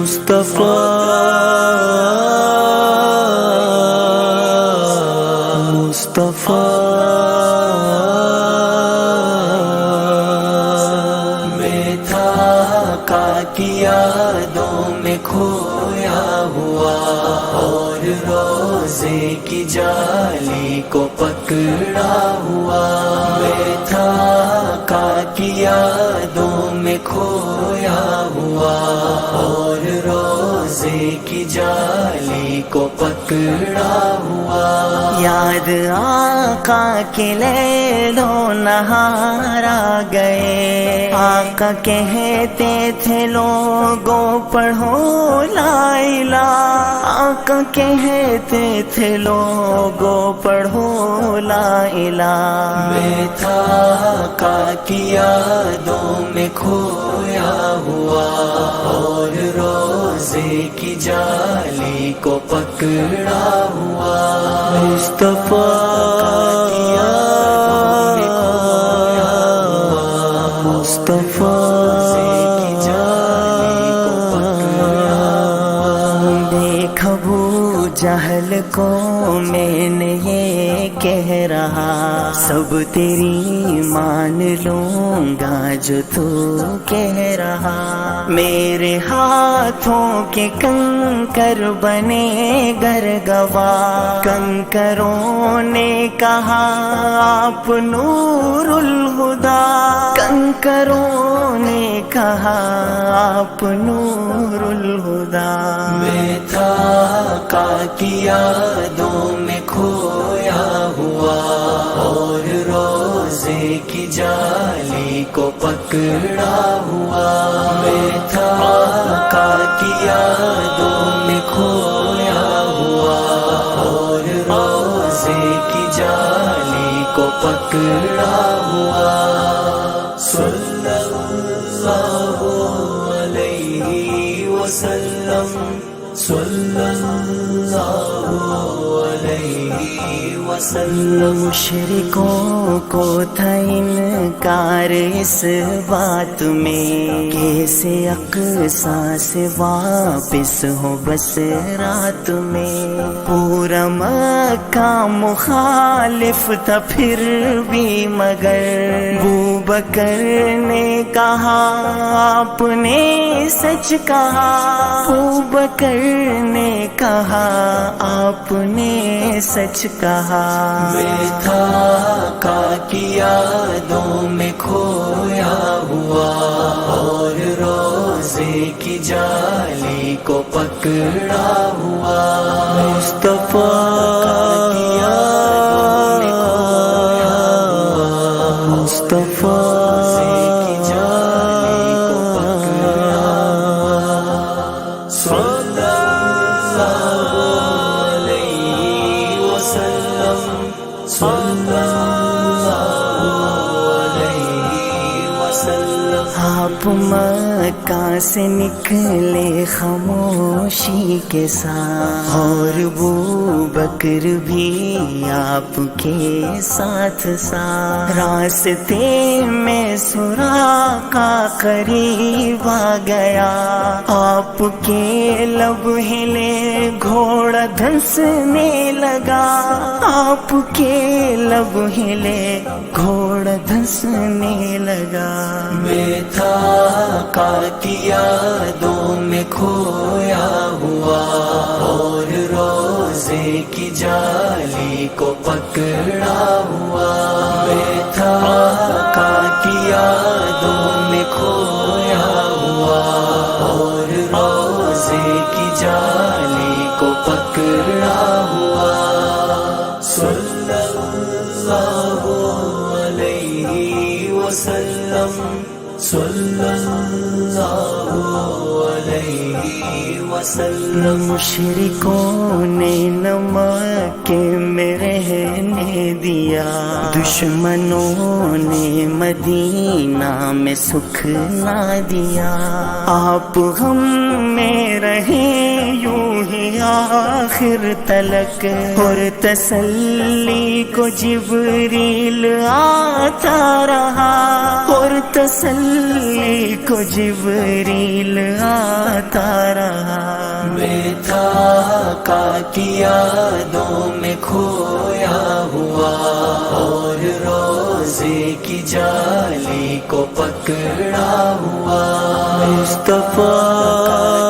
مصطفیٰ میں تھا آقا کی یادوں میں کھویا ہوا، اور روزے کی جالی کو پکڑا ہوا۔ میں تھا آقا کی یادوں میں کھویا ہوا، اور روزے کی جالی کو پکڑا ہوا۔ یاد آقا کے لیل و نہار آ گئے، آقا کہتے تھے لوگوں پڑھو لا الہ، آقا کہتے تھے لوگوں پڑھو لا الہ۔ میں تھا آقا کی یادوں میں کھویا ہوا، اور روزے کی جالی کو پکڑا ہوا۔ مصطفیٰ جہل کو میں نے یہ کہہ رہا، سب تیری مان لوں گا جو تو کہہ رہا۔ میرے ہاتھوں کے کنکر بنے گر گواہ، کنکروں نے کہا آپ نور الہدا، کنکروں نے کہا آپ نور الہدا۔ میں تھا آقا کی یادوں میں کھویا ہوا، اور روزے کی جالی کو پکڑا ہوا۔ میں تھا آقا کی یادوں میں کھویا ہوا، اور روزے کی جالی کو پکڑا ہوا۔ صلی اللہ علیہ وسلم، صلی اللہ علیہ وسلم۔ مشرکوں کو تھا انکار اس بات میں، کیسے اقصیٰ سے واپس ہو بس رات میں۔ پورا مکہ مخالف تھا پھر بھی مگر ابوبکر نے کہا آپ نے سچ کہا، ابوبکر نے کہا آپ نے سچ کہا۔ میں تھا آقا کی یادوں میں کھویا ہوا، اور روزے کی جالی کو پکڑا ہوا۔ مصطفیٰ آپ مکہ سے نکلے خاموشی کے ساتھ، اور ابوبکر بھی آپ کے ساتھ ساتھ۔ راستے میں سراقہ قریب آ گیا، آپ کے لب ہلے گھوڑا دھنسنے لگا، آپ کے لب ہلے گھوڑا دھنسنے لگا۔ میں تھا آقا کی یادوں میں کھویا ہوا، اور روزے کی جالی کو پکڑا ہوا۔ میں تھا آقا کی یادوں میں کھویا ہوا، اور روزے کی جالی کو پکڑا ہوا۔ صلی اللہ علیہ وسلم، صلی اللہ علیہ وسلم۔ مشرکوں نے نمک میں رہنے دیا، دشمنوں نے مدینہ میں سکھ نہ دیا۔ آپ غم میں رہے یوں ہی آخر تلک، اور تسلی کو جبریل آتا رہا، اور تسلی کو جبریل آتا رہا۔ میں تھا آقا کی یادوں میں کھویا ہوا، اور روزے کی جالی کو پکڑا ہوا، مصطفیٰ